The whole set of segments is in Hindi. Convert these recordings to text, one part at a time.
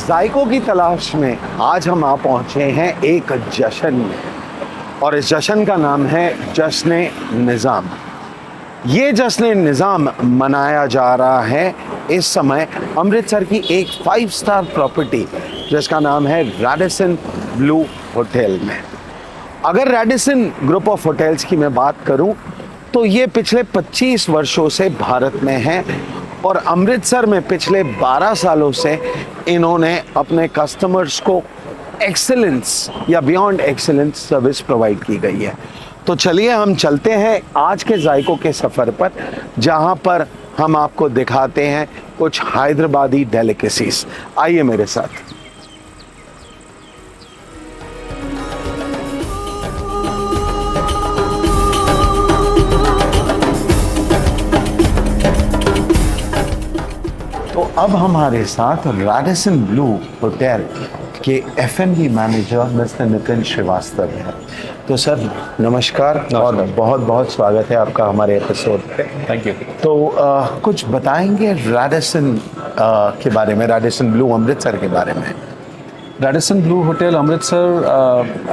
जायकों की तलाश में आज हम आ पहुँचे हैं एक जश्न में, और इस जश्न का नाम है जश्न निज़ाम। ये जश्न निज़ाम मनाया जा रहा है इस समय अमृतसर की एक 5 स्टार प्रॉपर्टी जिसका नाम है रैडिसन ब्लू होटल में। अगर रैडिसन ग्रुप ऑफ होटल्स की मैं बात करूं तो ये पिछले 25 वर्षों से भारत में है और अमृतसर में पिछले 12 सालों से इन्होंने अपने कस्टमर्स को एक्सीलेंस या बियॉन्ड एक्सीलेंस सर्विस प्रोवाइड की गई है। तो चलिए हम चलते हैं आज के जायकों के सफ़र पर, जहां पर हम आपको दिखाते हैं कुछ हैदराबादी डेलिकेसीज। आइए मेरे साथ। तो अब हमारे साथ रैडिसन ब्लू होटल के F&B manager mister Nitin Srivastava हैं। तो सर नमस्कार और बहुत बहुत स्वागत है आपका हमारे एपिसोड पे। Thank you. तो कुछ बताएंगे रैडिसन के बारे में, रैडिसन ब्लू अमृतसर के बारे में? Radisson Blu Hotel Amritsar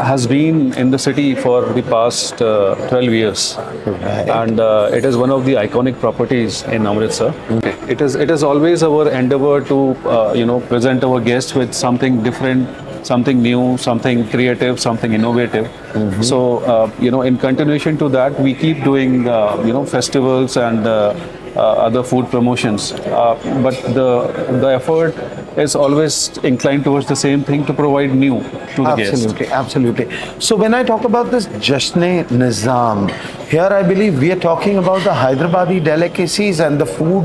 has been in the city for the past 12 years, Right. and it is one of the iconic properties in Amritsar. It is always our endeavor to present our guests with something different, something new, something creative, something innovative. So in continuation to that, we keep doing festivals and other food promotions, but the effort is always inclined towards the same thing, to provide new to the guests. Absolutely. So when I talk about this Jashn-e-Nizam, here I believe we are talking about the Hyderabadi delicacies and the food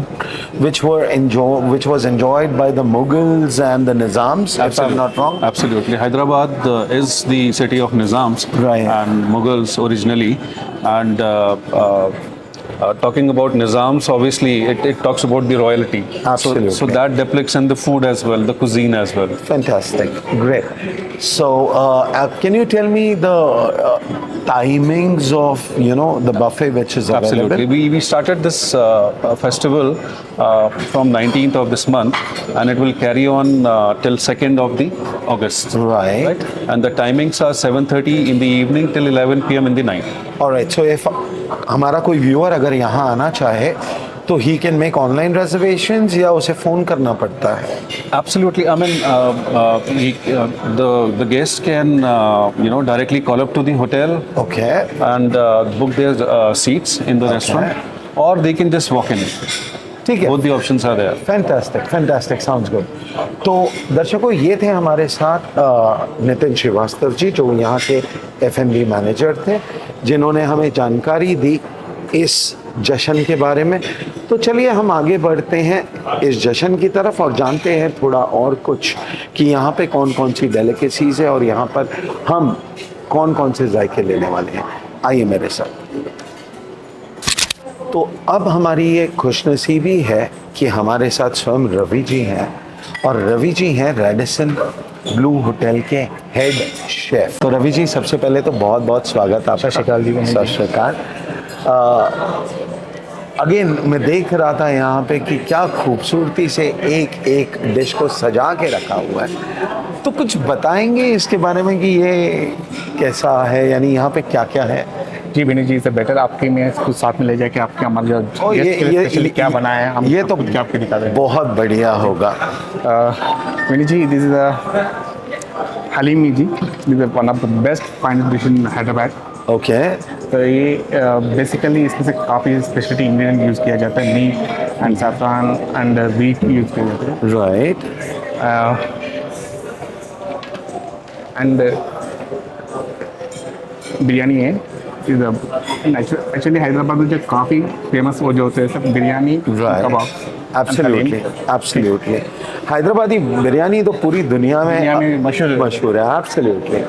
which was enjoyed by the Mughals and the Nizams, if I'm not wrong. Absolutely. Hyderabad is the city of Nizams, Right. and Mughals originally, and talking about Nizams, obviously it talks about the royalty. Absolutely. So that depicts in the food as well, the cuisine as well. Fantastic. Great. So can you tell me the timings of the buffet which is available? Absolutely. We started this festival from 19th of this month, and it will carry on till 2nd of the August. Right. And the timings are 7:30 in the evening till 11 p.m. in the night. All right. So if हमारा कोई व्यूअर अगर यहाँ आना चाहे तो he can make online reservations या उसे फ़ोन करना पड़ता है? Absolutely. I mean, the guests can directly call up to the hotel, Okay. and book their seats in the restaurant, or they can just walk in. ठीक है। Both the options are there. Fantastic, sounds good. तो दर्शकों, ये थे हमारे साथ नितिन श्रीवास्तव जी, जो यहाँ के F&B मैनेजर थे, जिन्होंने हमें जानकारी दी इस जश्न के बारे में। तो चलिए हम आगे बढ़ते हैं इस जश्न की तरफ और जानते हैं थोड़ा और कुछ कि यहाँ पे कौन कौन सी डेलिकेसीज है और यहाँ पर हम कौन कौन से जायके लेने वाले हैं। आइए मेरे साथ। तो अब हमारी ये खुशनसीबी है कि हमारे साथ स्वयं रवि जी हैं, और रवि जी हैं रैडिसन ब्लू होटल के हेड शेफ। तो रवि जी, सबसे पहले तो बहुत बहुत स्वागत आपका। सत श्री अकाल जी। सत श्री अकाल। अगेन मैं देख रहा था यहाँ पे कि क्या खूबसूरती से एक एक डिश को सजा के रखा हुआ है, तो कुछ बताएंगे इसके बारे में कि ये कैसा है, यानी यहाँ पे क्या क्या है? जी विनीत जी, इससे बेटर आपके में इसको साथ में ले जाके आपके हमारे जो गेस्ट के लिए स्पेशली क्या बनाया है हम ये तो क्या आपको दिखा दें। बहुत बढ़िया होगा। विनीत जी, दिस इज हलीमी जी, this is one of the best finest dish in Hyderabad. Okay. तो ये बेसिकली इसमें से काफ़ी स्पेशलिटी इंग्रेडिएंट यूज़ किया जाता है, meat and saffron and wheat use किया जाता है। राइट। एंड बिरयानी है, एक्चुअली हैदराबाद में जो काफ़ी फेमस वो जो होते हैं सब बिरयानी, कबाब। एब्सोल्युटली। हैदराबादी बिरयानी तो पूरी दुनिया में मशहूर है। एब्सोल्युटली।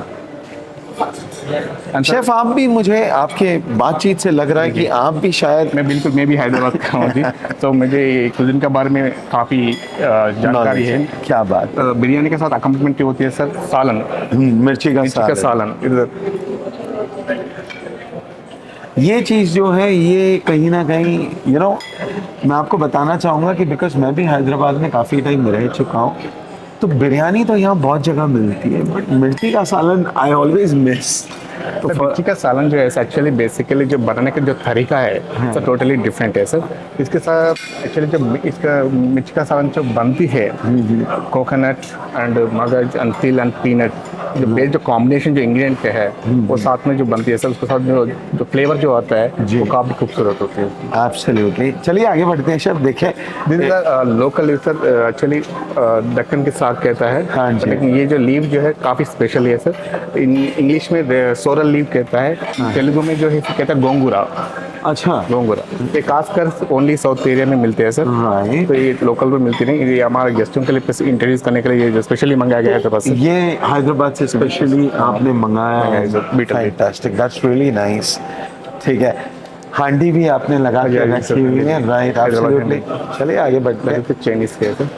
शेफ, आप भी, मुझे आपके बातचीत से लग रहा है कि आप भी शायद। मैं भी हैदराबाद का हूँ जी, तो मुझे कुजिन के बारे में काफ़ी जानकारी है। क्या बात। बिरयानी के साथ अकम्पलीमेंट होती है सर सालन, मिर्ची का सालन। ये चीज़ जो है ये कहीं ना कहीं मैं आपको बताना चाहूँगा कि बिकॉज मैं भी हैदराबाद में काफ़ी टाइम रह चुका हूँ, तो बिरयानी तो यहाँ बहुत जगह मिलती है, बट मिर्ची का सालन आई ऑलवेज मिस। तो मिर्ची का सालन जो है एक्चुअली बेसिकली जो बनाने का जो तरीका है सर टोटली डिफरेंट है सर। इसके साथ एक्चुअली जो इसका मिर्ची का सालन जो बनती है कोकोनट एंड मगज एंड तिल एंड पीनट जो बेस जो कॉम्बिनेशन जो इंग्रेडिएंट पे है वो साथ में जो बनती है सर, उसके साथ जो फ्लेवर जो आता है वो काफ़ी खूबसूरत होती है। एब्सोल्युटली। चलिए आगे बढ़ते हैं शेफ। देखें लोकल सर एक्चुअली दक्कन के साग कहता है, हाँ जी। लेकिन ये जो लीव जो है काफ़ी स्पेशल है सर। इंग्लिश में सोरल लीव कहता है, तेलुगु में जो है इसे कहता है गोंगूरा। अच्छा, गोंगूरा ये खासकर ओनली साउथ एरिया में मिलते हैं सर, राइट। तो ये लोकल में मिलती नहीं। ये हमारे गेस्टों के लिए इंट्रोड्यूस करने के लिए ये स्पेशली मंगाया गया है पास। ये हैदराबाद से स्पेशली आपने मंगाया है। बीटल। Fantastic, that's really nice. ठीक है, हांडी भी आपने लगा के जी, रखी हुई है, राइट, हैदराबाद एब्सोल्युटली। चलिए आगे बढ़ते हैं। चाइनीज के सर।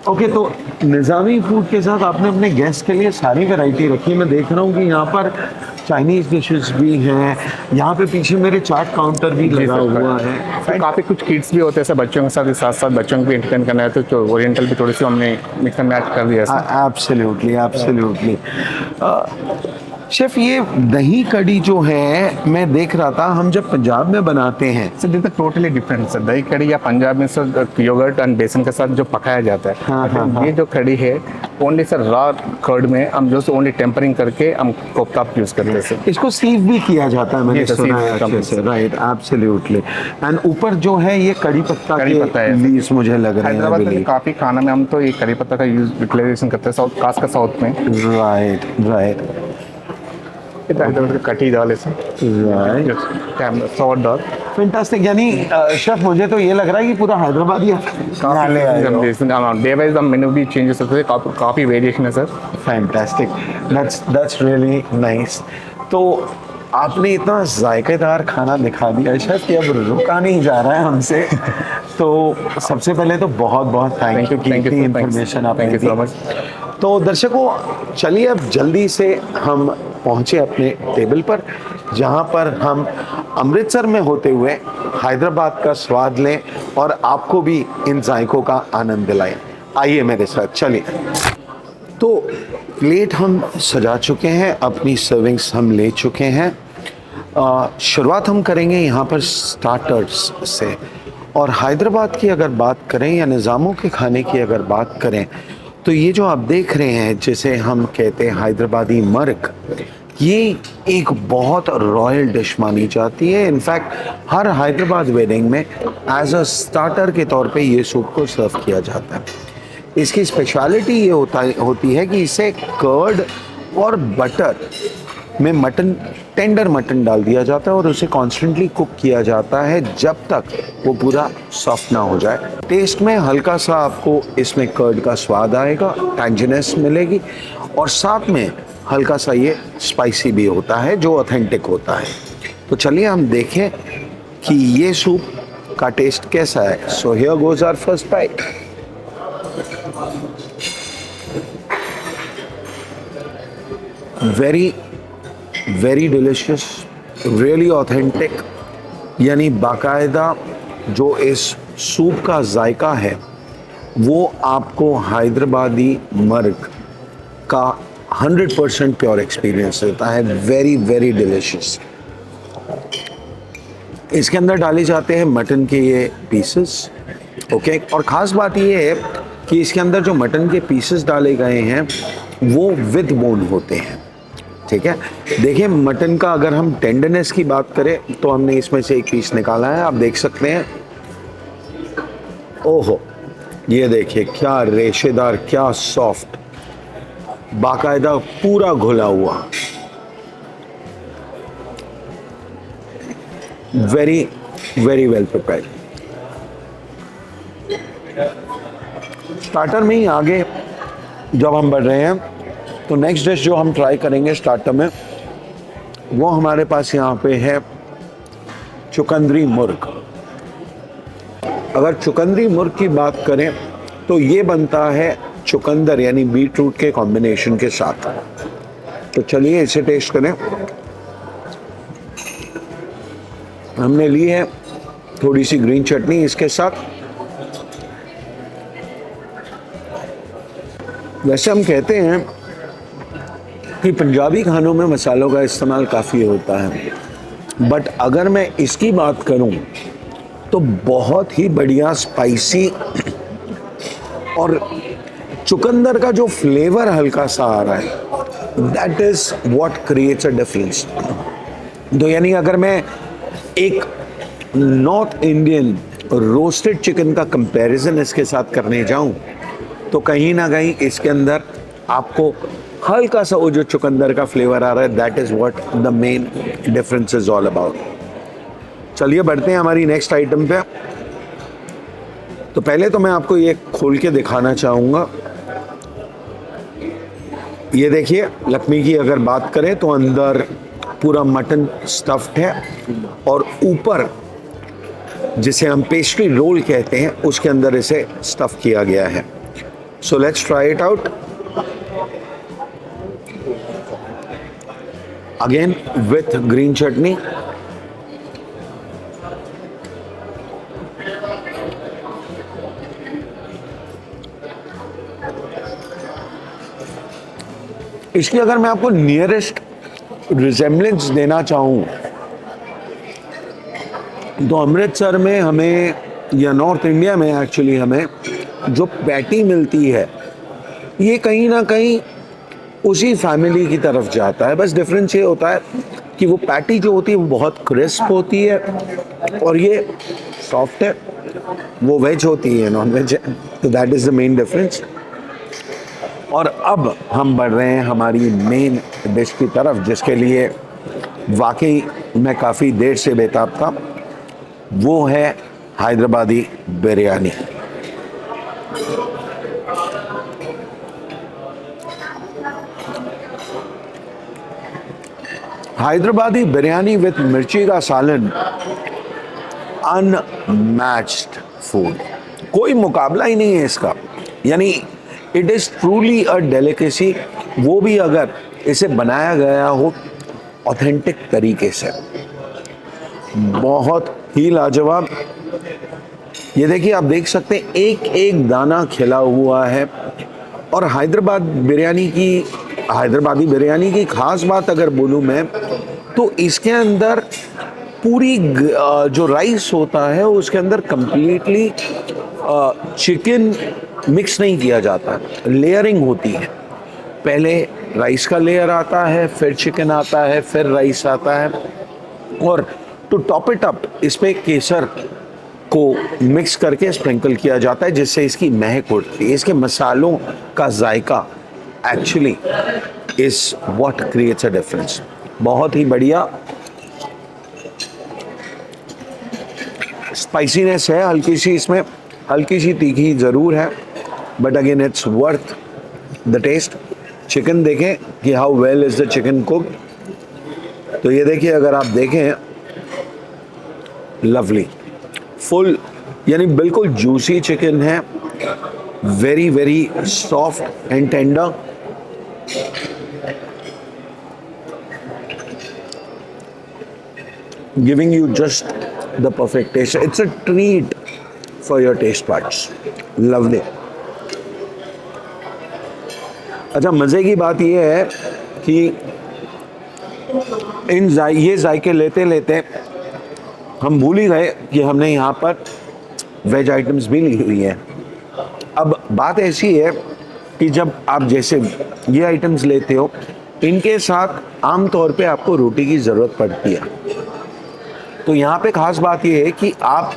ओके, तो निज़ामी फूड के साथ आपने अपने गेस्ट के लिए सारी वैरायटी रखी है। मैं देख रहा हूँ कि यहाँ पर चाइनीज़ डिशेस भी हैं, यहाँ पे पीछे मेरे चाट काउंटर भी लगा हुआ है। काफ़ी कुछ किड्स भी होते हैं सर, बच्चों के साथ बच्चों को भी एंटरटेन करना है तो ओरिएंटल भी थोड़ी सी हमने मिक्स एंड मैच कर दिया सर। Absolutely, absolutely. शेफ, ये दही कड़ी जो है मैं देख रहा था, हम जब पंजाब में बनाते हैं sir this totally different sir. दही कड़ी या पंजाब में सर योगर्ट एंड बेसन के साथ जो पकाया जाता है, हाँ, ये जो कड़ी है ओनली सर रॉ कर्ड में हम जो ओनली टेम्परिंग करके हम कोफ्ता यूज करते हैं सर। इसको सीव भी किया जाता है, मैंने ये तो सुना है सीव अच्छे से, राइट, एब्सोल्युटली। एंड ऊपर जो है ये कड़ी पत्ता कड़ी पत्ता के है। लीव्स मुझे लग रहे हैदराबाद में हैं। काफ़ी खाना में हम तो ये कड़ी पत्ता का यूटिलाइजेशन करते हैं साउथ, खासकर साउथ में। राइट, राइट, हैदराबाद की कटी दाल है सर, राइट, सॉट दाल। फैंटास्टिक। यानी शेफ मुझे तो ये लग रहा है कि पूरा हैदराबाद ही यहाँ ले आए हो। डे वाइज मेनू भी चेंजेस होते हैं, काफ़ी वेरिएशन है sir. Fantastic, that's really nice. तो आपने इतना जायकेदार खाना दिखा दिया शेफ कि अब रुका नहीं जा रहा है हमसे। तो सबसे पहले तो बहुत बहुत थैंक यू Thank you, की sir. इन्फॉर्मेशन आपने Thank you so the. much. तो दर्शकों, चलिए अब जल्दी से हम पहुंचे अपने टेबल पर, जहां पर हम अमृतसर में होते हुए हैदराबाद का स्वाद लें और आपको भी इन जायकों का आनंद दिलाएं। आइए मेरे साथ, चलिए। तो प्लेट हम सजा चुके हैं, अपनी सर्विंग्स हम ले चुके हैं। शुरुआत हम करेंगे यहाँ पर स्टार्टर्स से। और हैदराबाद की अगर बात करें या निज़ामों के खाने की अगर बात करें, तो ये जो आप देख रहे हैं जिसे हम कहते हैं हैदराबादी मर्क, ये एक बहुत रॉयल डिश मानी जाती है। इनफैक्ट हर हैदराबाद वेडिंग में एज अ स्टार्टर के तौर पे ये सूप को सर्व किया जाता है। इसकी स्पेशलिटी ये होती है कि इसे कर्ड और बटर में टेंडर मटन डाल दिया जाता है और उसे कॉन्स्टेंटली कुक किया जाता है जब तक वो पूरा सॉफ्ट ना हो जाए। टेस्ट में हल्का सा आपको इसमें कर्ड का स्वाद आएगा, टैंजिनेस मिलेगी, और साथ में हल्का सा ये स्पाइसी भी होता है जो ऑथेंटिक होता है। तो चलिए हम देखें कि ये सूप का टेस्ट कैसा है। So here goes our first bite. Very delicious, really authentic. यानी बाकायदा जो इस सूप का जायका है वो आपको हैदराबादी मर्क का 100% प्योर एक्सपीरियंस देता है। Very delicious. इसके अंदर डाले जाते हैं मटन के ये पीसेस, ओके। और ख़ास बात ये है कि इसके अंदर जो मटन के पीसेस डाले गए हैं वो विद बोन होते हैं, ठीक है। देखिए, मटन का अगर हम टेंडरनेस की बात करें तो हमने इसमें से एक पीस निकाला है, आप देख सकते हैं। ओहो, ये देखिए क्या रेशेदार, क्या सॉफ्ट, बाकायदा पूरा घुला हुआ। Very well prepared. स्टार्टर में ही आगे जब हम बढ़ रहे हैं तो नेक्स्ट डिश जो हम ट्राई करेंगे स्टार्टर में, वो हमारे पास यहाँ पे है चुकंदरी मुर्ग। अगर चुकंदरी मुर्ग की बात करें तो ये बनता है चुकंदर यानी बीट रूट के कॉम्बिनेशन के साथ। तो चलिए इसे टेस्ट करें। हमने ली है थोड़ी सी ग्रीन चटनी इसके साथ। वैसे हम कहते हैं कि पंजाबी खानों में मसालों का इस्तेमाल काफ़ी होता है, बट अगर मैं इसकी बात करूं तो बहुत ही बढ़िया स्पाइसी और चुकंदर का जो फ्लेवर हल्का सा आ रहा है, that is what creates a difference. तो यानी अगर मैं एक नॉर्थ इंडियन रोस्टेड चिकन का कंपैरिजन इसके साथ करने जाऊं तो कहीं ना कहीं इसके अंदर आपको हल्का सा वो जो चुकंदर का फ्लेवर आ रहा है, that is what the main difference is all about. चलिए बढ़ते हैं हमारी नेक्स्ट आइटम पे। तो पहले तो मैं आपको ये खोल के दिखाना चाहूँगा। ये देखिए, लक्ष्मी की अगर बात करें तो अंदर पूरा मटन स्टफ्ड है और ऊपर जिसे हम पेस्ट्री रोल कहते हैं उसके अंदर इसे स्टफ किया गया है। So let's try it out. Again with green chutney. इसकी अगर मैं आपको नियरेस्ट रिजेम्बलेंस देना चाहूँ तो अमृतसर में हमें या नॉर्थ इंडिया में एक्चुअली हमें जो पैटी मिलती है ये कहीं ना कहीं उसी फैमिली की तरफ जाता है। बस डिफरेंस ये होता है कि वो पैटी जो होती है वो बहुत क्रिस्प होती है और ये सॉफ्ट है। वो वेज होती है, नॉन वेज है, तो that is the main difference. और अब हम बढ़ रहे हैं हमारी मेन डिश की तरफ, जिसके लिए वाकई मैं काफ़ी देर से बेताब था। वो है हैदराबादी बिरयानी। हैदराबादी बिरयानी विथ मिर्ची का सालन, अनमैच्ड फूड, कोई मुकाबला ही नहीं है इसका। यानी it is truly a delicacy, वो भी अगर इसे बनाया गया हो ऑथेंटिक तरीके से। बहुत ही लाजवाब। ये देखिए, आप देख सकते हैं एक एक दाना खिला हुआ है। और हैदराबादी बिरयानी की खास बात अगर बोलूँ मैं तो इसके अंदर पूरी जो राइस होता है उसके अंदर कंप्लीटली चिकन मिक्स नहीं किया जाता, लेयरिंग होती है। पहले राइस का लेयर आता है, फिर चिकन आता है, फिर राइस आता है और टू टॉप इट अप इस पे केसर को मिक्स करके स्प्रिंकल किया जाता है, जिससे इसकी महक उठती है। इसके मसालों का जायका actually is what creates a difference. बहुत ही बढ़िया स्पाइसीनेस है, हल्की सी इसमें, हल्की सी तीखी ज़रूर है, but again it's worth the taste. Chicken देखें कि how well is the chicken cooked. तो ये देखिए, अगर आप देखें, लवली फुल, यानी बिल्कुल जूसी चिकन है, very very soft and tender. Giving you just the perfect taste. It's a treat for your taste buds. Lovely. अच्छा, मज़े की बात यह है कि ये जायके लेते लेते हम भूल ही गए कि हमने यहाँ पर वेज आइटम्स भी ली हुई हैं। अब बात ऐसी है कि जब आप जैसे ये आइटम्स लेते हो, इनके साथ आम तौर पे आपको रोटी की ज़रूरत पड़ती है। तो यहाँ पे ख़ास बात ये है कि आप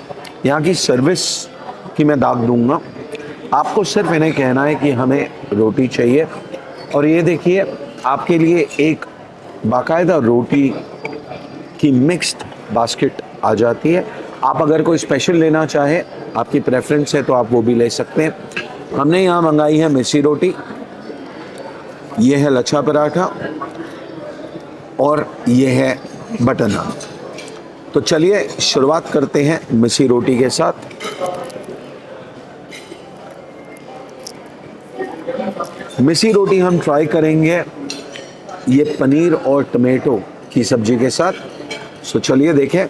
यहाँ की सर्विस की मैं दाग दूंगा, आपको सिर्फ इन्हें कहना है कि हमें रोटी चाहिए। और ये देखिए, आपके लिए एक बाकायदा रोटी की मिक्स्ड बास्केट आ जाती है। आप अगर कोई स्पेशल लेना चाहे, आपकी प्रेफरेंस है, तो आप वो भी ले सकते हैं। हमने यहाँ मंगाई है मिस्सी रोटी, ये है लच्छा पराठा और ये है बटर नान। तो चलिए शुरुआत करते हैं मिस्सी रोटी के साथ। मिस्सी रोटी हम ट्राई करेंगे ये पनीर और टमेटो की सब्जी के साथ। सो चलिए देखें।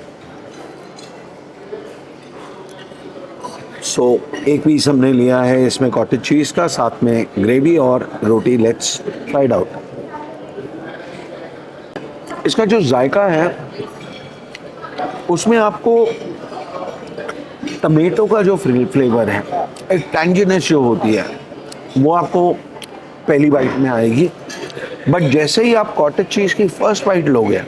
सो एक पीस हमने लिया है इसमें कॉटेज चीज़ का, साथ में ग्रेवी और रोटी। Let's try it out. इसका जो जायका है उसमें आपको टमेटो का जो फ्लेवर है, एक टैंजिनेस जो होती है वो आपको पहली बाइट में आएगी। बट जैसे ही आप कॉटेज चीज़ की फर्स्ट बाइट लोगे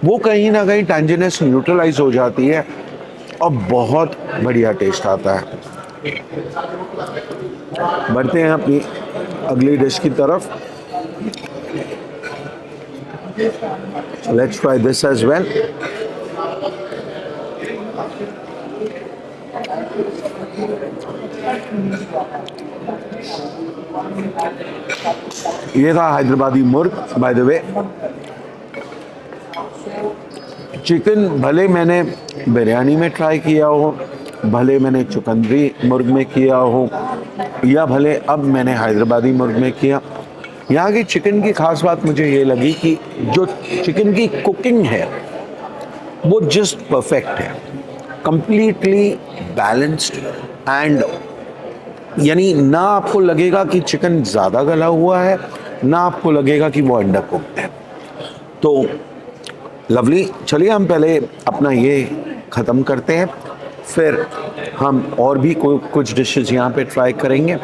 वो कहीं ना कहीं टैंजिनेस न्यूट्रलाइज हो जाती है और बहुत बढ़िया टेस्ट आता है। बढ़ते हैं अपनी अगली डिश की तरफ। Let's try this as well. ये था हैदराबादी मुर्ग। बाय द वे, चिकन भले मैंने बिरयानी में ट्राई किया हो, भले मैंने चुकंदरी मुर्ग में किया हो, या भले अब मैंने हैदराबादी मुर्ग में किया, यहाँ की चिकन की खास बात मुझे ये लगी कि जो चिकन की कुकिंग है वो जस्ट परफेक्ट है, कंप्लीटली बैलेंस्ड। एंड यानी ना आपको लगेगा कि चिकन ज़्यादा गला हुआ है, ना आपको लगेगा कि वो अंडर कुक्ड है। तो लवली। चलिए हम पहले अपना ये ख़त्म करते हैं, फिर हम और भी कुछ डिशेस यहाँ पे ट्राई करेंगे।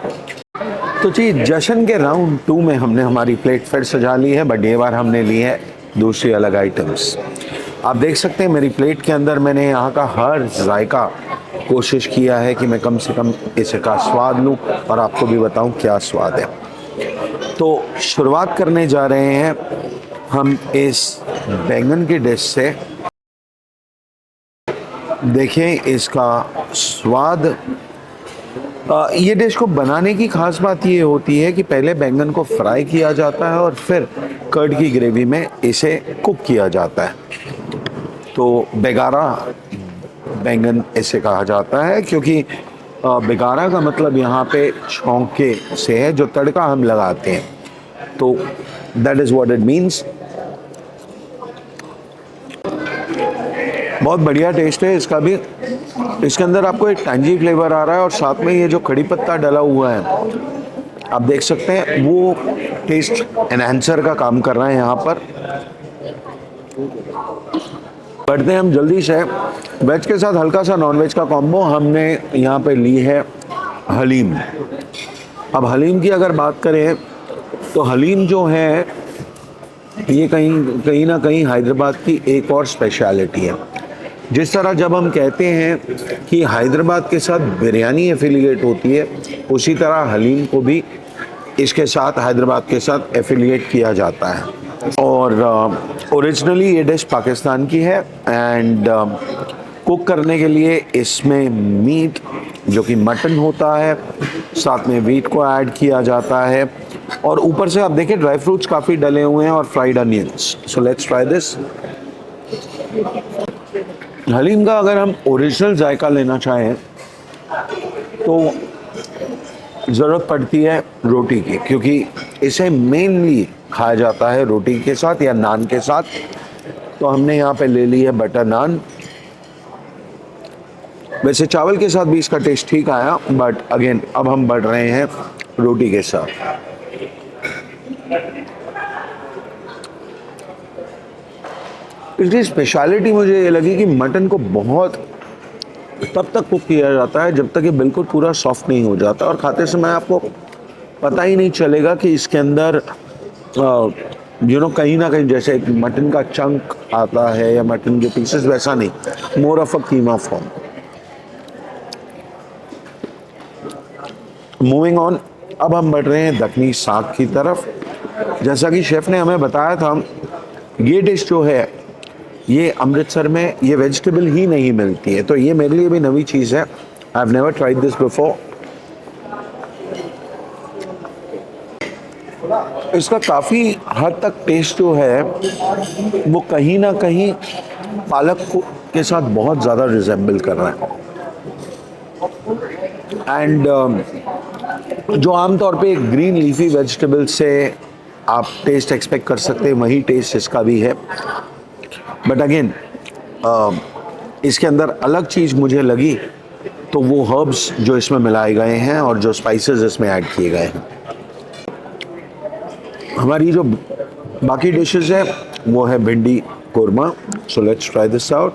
तो जी, जश्न के राउंड 2 में हमने हमारी प्लेट फिर सजा ली है, बट ये बार हमने ली है दूसरी अलग आइटम्स। आप देख सकते हैं मेरी प्लेट के अंदर मैंने यहाँ का हर जायका कोशिश किया है कि मैं कम से कम इसका स्वाद लूँ और आपको भी बताऊँ क्या स्वाद है। तो शुरुआत करने जा रहे हैं हम इस बैंगन की डिश से। देखें इसका स्वाद। ये डिश को बनाने की खास बात ये होती है कि पहले बैंगन को फ्राई किया जाता है और फिर कर्ड की ग्रेवी में इसे कुक किया जाता है। तो बेगारा बैंगन इसे कहा जाता है, क्योंकि बेगारा का मतलब यहाँ पे छौंके से है, जो तड़का हम लगाते हैं। तो that is what it means. बहुत बढ़िया टेस्ट है इसका भी। इसके अंदर आपको एक टैंजी फ्लेवर आ रहा है और साथ में ये जो कड़ी पत्ता डला हुआ है आप देख सकते हैं, वो टेस्ट एनहांसर का काम कर रहा है यहाँ पर। बढ़ते हैं हम जल्दी से। वेज के साथ हल्का सा नॉन वेज का कॉम्बो हमने यहाँ पे ली है हलीम। अब हलीम की अगर बात करें तो हलीम जो है ये कहीं ना कहीं हैदराबाद की एक और स्पेशलिटी है। जिस तरह जब हम कहते हैं कि हैदराबाद के साथ बिरयानी एफिलिएट होती है, उसी तरह हलीम को भी इसके साथ हैदराबाद के साथ एफिलिएट किया जाता है। और ओरिजिनली ये डिश पाकिस्तान की है एंड कुक करने के लिए इसमें मीट जो कि मटन होता है, साथ में वीट को ऐड किया जाता है और ऊपर से आप देखें ड्राई फ्रूट्स काफ़ी डले हुए हैं और fried onions. So let's try this. Haleem का अगर हम ओरिजिनल जायका लेना चाहें तो ज़रूरत पड़ती है रोटी की, क्योंकि इसे मेनली खाया जाता है रोटी के साथ या नान के साथ। तो हमने यहाँ पे ले ली है बटर नान। वैसे चावल के साथ भी इसका टेस्ट ठीक आया, बट अगेन अब हम बढ़ रहे हैं रोटी के साथ। इसकी स्पेशलिटी मुझे ये लगी कि मटन को बहुत तब तक कुक किया जाता है जब तक ये बिल्कुल पूरा सॉफ्ट नहीं हो जाता, और खाते समय आपको पता ही नहीं चलेगा कि इसके अंदर कहीं ना कहीं जैसे एक मटन का चंक आता है या मटन के पीसेस, वैसा नहीं, more of a keema form. Moving on, अब हम बढ़ रहे हैं दखनी साग की तरफ। जैसा कि शेफ़ ने हमें बताया था, ये डिश जो है ये अमृतसर में ये वेजिटेबल ही नहीं मिलती है, तो ये मेरे लिए भी नई चीज़ है। I have never tried this before. इसका काफ़ी हद तक टेस्ट जो है वो कहीं ना कहीं पालक के साथ बहुत ज़्यादा रिजेंबल कर रहा है। एंड जो आमतौर पे ग्रीन लीफी वेजिटेबल से आप टेस्ट एक्सपेक्ट कर सकते हैं, वही टेस्ट इसका भी है। बट अगेन इसके अंदर अलग चीज़ मुझे लगी तो वो हर्ब्स जो इसमें मिलाए गए हैं और जो स्पाइसेस इसमें ऐड किए गए हैं। हमारी जो बाकी डिशेस है वो है भिंडी कोरमा। सो लेट्स ट्राई दिस आउट।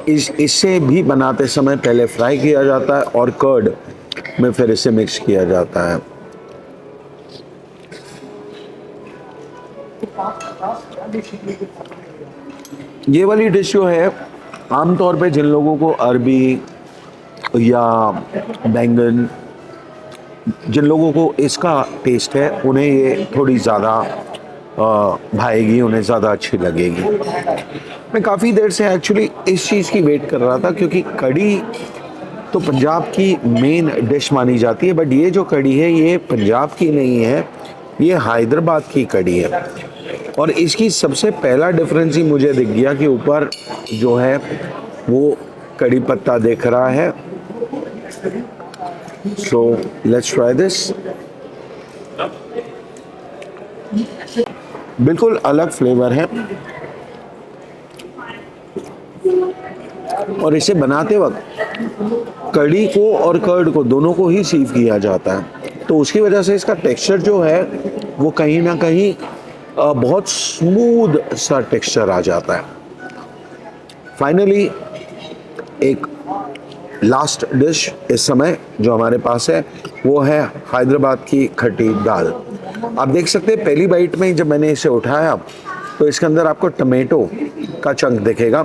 इससे भी बनाते समय पहले फ्राई किया जाता है और कर्ड में फिर इसे मिक्स किया जाता है। ये वाली डिश जो है आमतौर पे जिन लोगों को अरबी या बैंगन, जिन लोगों को इसका टेस्ट है उन्हें ये थोड़ी ज़्यादा भाएगी, उन्हें ज़्यादा अच्छी लगेगी। मैं काफ़ी देर से एक्चुअली इस चीज़ की वेट कर रहा था क्योंकि कड़ी तो पंजाब की मेन डिश मानी जाती है, बट ये जो कड़ी है ये पंजाब की नहीं है, ये हैदराबाद की कड़ी है। और इसकी सबसे पहला डिफरेंस ही मुझे दिख गया कि ऊपर जो है वो कड़ी पत्ता दिख रहा है। So let's try this. बिल्कुल अलग फ्लेवर है और इसे बनाते वक्त कड़ी को और कर्ड को दोनों को ही सीव किया जाता है, तो उसकी वजह से इसका टेक्सचर जो है वो कहीं ना कहीं बहुत स्मूथ सा टेक्सचर आ जाता है। फाइनली एक लास्ट डिश इस समय जो हमारे पास है वो है हैदराबाद की खट्टी दाल। आप देख सकते हैं पहली बाइट में जब मैंने इसे उठाया तो इसके अंदर आपको टमेटो का चंक दिखेगा,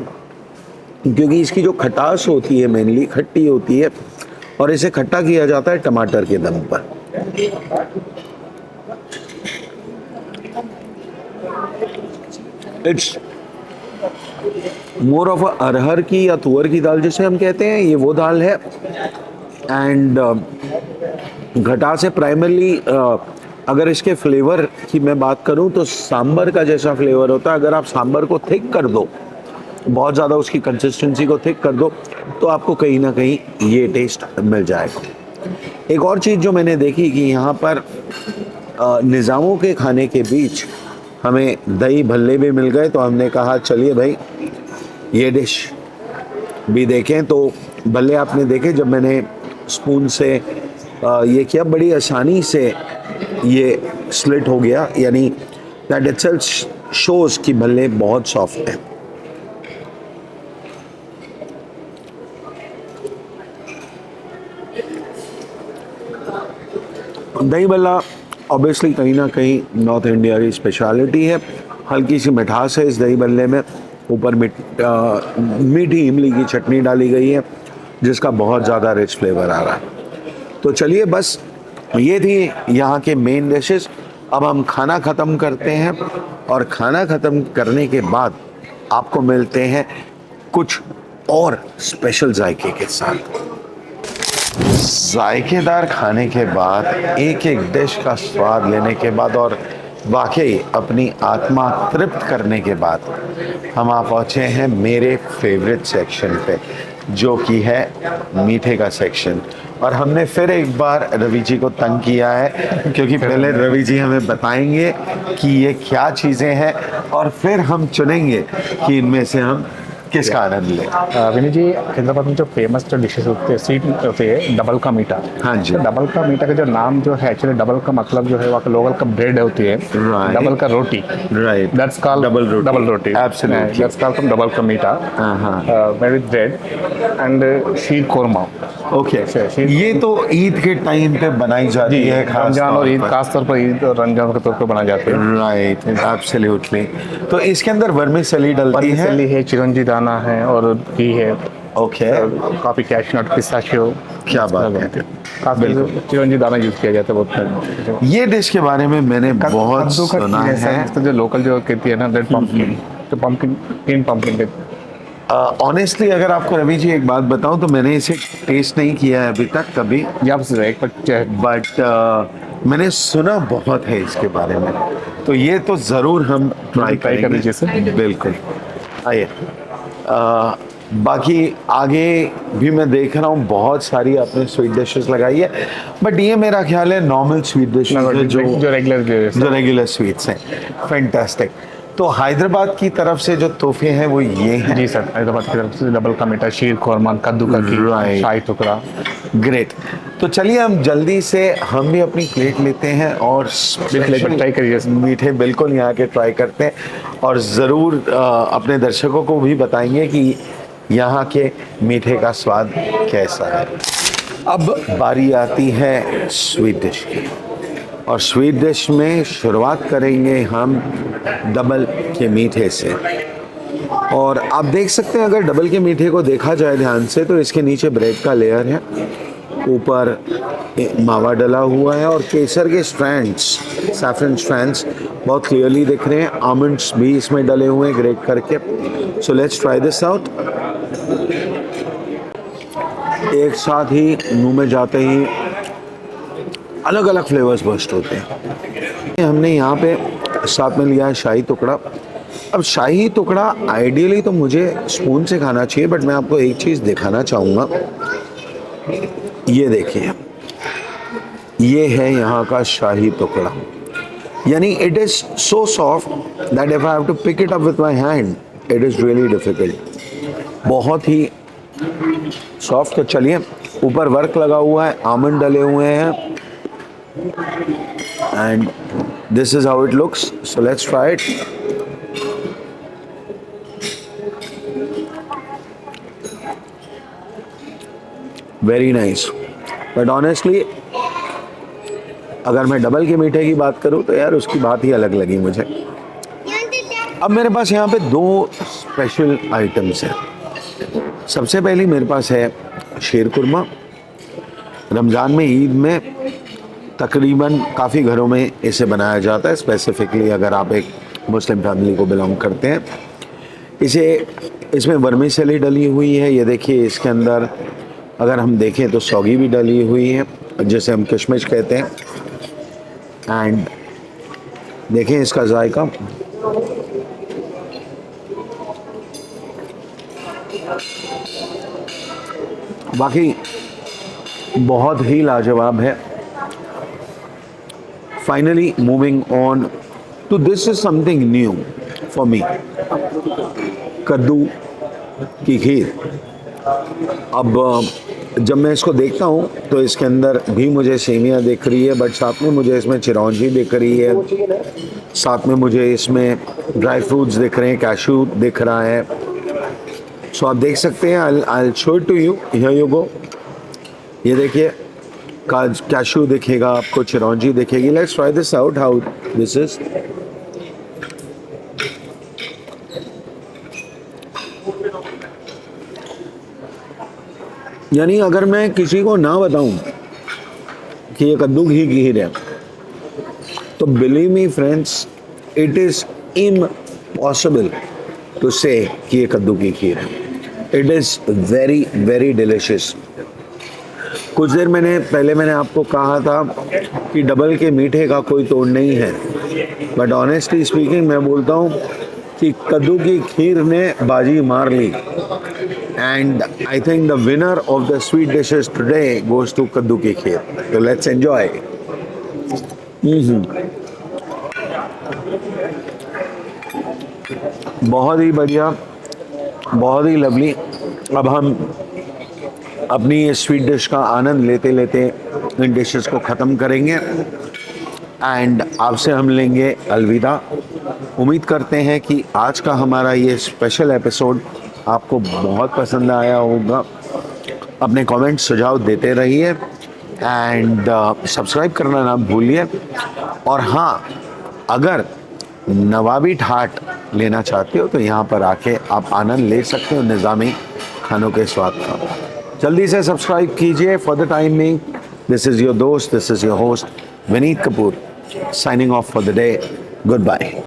क्योंकि इसकी जो खटास होती है मेनली खट्टी होती है और इसे खट्टा किया जाता है टमाटर के दम पर। इट्स मोर ऑफ अरहर की या तुअर की दाल जिसे हम कहते हैं, ये वो दाल है। एंड खटास है प्राइमरली। अगर इसके फ्लेवर की मैं बात करूं तो सांबर का जैसा फ्लेवर होता है। अगर आप सांबर को थिक कर दो, बहुत ज़्यादा उसकी कंसिस्टेंसी को थिक कर दो, तो आपको कहीं ना कहीं ये टेस्ट मिल जाएगा। एक और चीज़ जो मैंने देखी कि यहाँ पर निज़ामों के खाने के बीच हमें दही भल्ले भी मिल गए, तो हमने कहा चलिए भाई ये डिश भी देखें। तो भल्ले आपने देखे, जब मैंने स्पून से ये किया बड़ी आसानी से ये स्लिट हो गया, यानी दैट इटसेल्फ शोज कि भल्ले बहुत सॉफ्ट हैं। दही भल्ला ऑब्वियसली कहीं ना कहीं नॉर्थ इंडिया की स्पेशलिटी है। हल्की सी मिठास है इस दही भल्ले में, ऊपर मीठी इमली की चटनी डाली गई है जिसका बहुत ज़्यादा रिच फ्लेवर आ रहा है। तो चलिए बस ये थी यहाँ के मेन डिशेस। अब हम खाना ख़त्म करते हैं और खाना ख़त्म करने के बाद आपको मिलते हैं कुछ और स्पेशल जायके के साथ। जायकेदार खाने के बाद, एक एक डिश का स्वाद लेने के बाद और वाकई अपनी आत्मा तृप्त करने के बाद हम आ पहुँचे हैं मेरे फेवरेट सेक्शन पे, जो कि है मीठे का सेक्शन। और हमने फिर एक बार रवि जी को तंग किया है, क्योंकि पहले रवि जी हमें बताएंगे कि ये क्या चीज़ें हैं और फिर हम चुनेंगे कि इनमें से हम किसका आनंद लें। विनी जी, हैदराबाद में जो फेमस जो डिशेस होते हैं स्वीट होते हैं, डबल का मीठा। हाँ जी। तो डबल का मीठा का जो नाम जो है, एक्चुअली डबल का मतलब जो है वहाँ का लोकल का ब्रेड होती है, डबल का रोटी, right, that's called double roti, absolutely, that's called from double का मीठा, made with bread and sheer korma. Okay, ये तो ईद के टाइम पे बनाई जाती है, रमजान और ईद, खास तौर पर ईद और रमजान के तौर पर बनाई जाती है। Right, absolutely. तो इसके अंदर वर्मिसेली डलती है, चिरंजी दाना है और घी है। ओके, काफी कैशनट, पिस्ताशियो। क्या बात है, बिल्कुल चिरंजी दाना यूज किया जाता है बहुत। ये डिश के बारे में मैंने बहुत सुना है। जो लोकल जो कहती है ना, रेड पम्पकिन, तो पम्पकिन, ग्रीन पम्पकिन। ऑनेस्टली अगर आपको रवि जी एक बात बताऊं तो मैंने इसे टेस्ट नहीं किया है अभी तक कभी, बट मैंने सुना बहुत है इसके बारे में, तो ये तो ज़रूर हम ट्राई कर लीजिए सर। बिल्कुल, आइए। बाकी आगे भी मैं देख रहा हूँ बहुत सारी आपने स्वीट डिशेस लगाई है, बट ये मेरा ख्याल है नॉर्मल स्वीट डिश जो रेगुलर स्वीट्स हैं। फैंटास्टिक। तो हैदराबाद की तरफ से जो तोहफे हैं वो ये हैं। जी सर, हैदराबाद की तरफ से डबल का मीठा, शीर खुरमा, कद्दू का खीर, Right. शाही टुकड़ा। ग्रेट। तो चलिए हम जल्दी से हम भी अपनी प्लेट लेते हैं और बिल्कुल, ट्राई करिए। मीठे बिल्कुल यहाँ के ट्राई करते हैं और ज़रूर अपने दर्शकों को भी बताएंगे कि यहाँ के मीठे का स्वाद कैसा है। अब बारी आती है स्वीट डिश की और स्वीट डिश में शुरुआत करेंगे हम डबल के मीठे से। और आप देख सकते हैं अगर डबल के मीठे को देखा जाए ध्यान से तो इसके नीचे ब्रेड का लेयर है, ऊपर मावा डला हुआ है और केसर के स्ट्रैंड्स, सैफरन स्ट्रैंड्स बहुत क्लियरली दिख रहे हैं। आमंड्स भी इसमें डले हुए हैं ग्रेट करके। सो लेट्स ट्राई दिस आउट। एक साथ ही मुंह में जाते ही अलग अलग फ्लेवर्स बर्स्ट होते हैं। हमने यहाँ पे साथ में लिया है शाही टुकड़ा। अब शाही टुकड़ा आइडियली तो मुझे स्पून से खाना चाहिए, बट मैं आपको एक चीज़ दिखाना चाहूँगा। ये देखिए, ये है यहाँ का शाही टुकड़ा, यानी it is so soft that if I have to pick it up with my hand it is really difficult. बहुत ही सॉफ्ट। तो चलिए, ऊपर वर्क लगा हुआ है, आमंड डले हुए हैं and this is how it looks. So let's try it. Very nice, but honestly अगर मैं डबल के मीठे की बात करूं तो यार उसकी बात ही अलग लगी मुझे। अब मेरे पास यहाँ पे दो स्पेशल आइटम्स हैं। सबसे पहली मेरे पास है शीर कुरमा। रमज़ान में, ईद में तकरीबन काफ़ी घरों में इसे बनाया जाता है, स्पेसिफिकली अगर आप एक मुस्लिम फैमिली को बिलोंग करते हैं। इसमें वर्मिसेली डली हुई है, ये देखिए। इसके अंदर अगर हम देखें तो सौगी भी डली हुई है जिसे हम किशमिश कहते हैं। एंड देखें इसका जायका, बाकी बहुत ही लाजवाब है। Finally moving on to this is something new for me, कद्दू की खीर। अब जब मैं इसको देखता हूँ तो इसके अंदर भी मुझे सेमियाँ दिख रही है, बट साथ में मुझे इसमें चिरौंजी दिख रही है, साथ में मुझे इसमें ड्राई फ्रूट्स दिख रहे हैं, कैशू दिख रहा है। सो आप देख सकते हैं, I show it to you, here you go. ये देखिए, कैशू दिखेगा आपको, चिरौंजी दिखेगी। Let's try this out how this is. यानी अगर मैं किसी को ना बताऊं कि ये कद्दू की खीर है तो believe me friends, it is impossible to say कि ये कद्दू की खीर है। It is very very delicious. कुछ देर पहले मैंने आपको कहा था कि डबल के मीठे का कोई तोड़ नहीं है, बट ऑनेस्टली स्पीकिंग मैं बोलता हूँ कि कद्दू की खीर ने बाजी मार ली। And I think the winner of the sweet dishes today goes to kaddu ki kheer. So let's enjoy. बहुत ही बढ़िया, बहुत ही लवली। अब हम अपनी ये स्वीट डिश का आनंद लेते लेते इन डिशेस को ख़त्म करेंगे एंड आपसे हम लेंगे अलविदा। उम्मीद करते हैं कि आज का हमारा ये स्पेशल एपिसोड आपको बहुत पसंद आया होगा। अपने कमेंट सुझाव देते रहिए एंड सब्सक्राइब करना ना भूलिए। और हाँ, अगर नवाबी ठाट लेना चाहते हो तो यहाँ पर आके आप आनंद ले सकते हो निज़ामी खानों के स्वाद का। जल्दी से सब्सक्राइब कीजिए। For the time being, this is your दोस्त, this is your host Vineet Kapoor, signing off for the day. Good bye.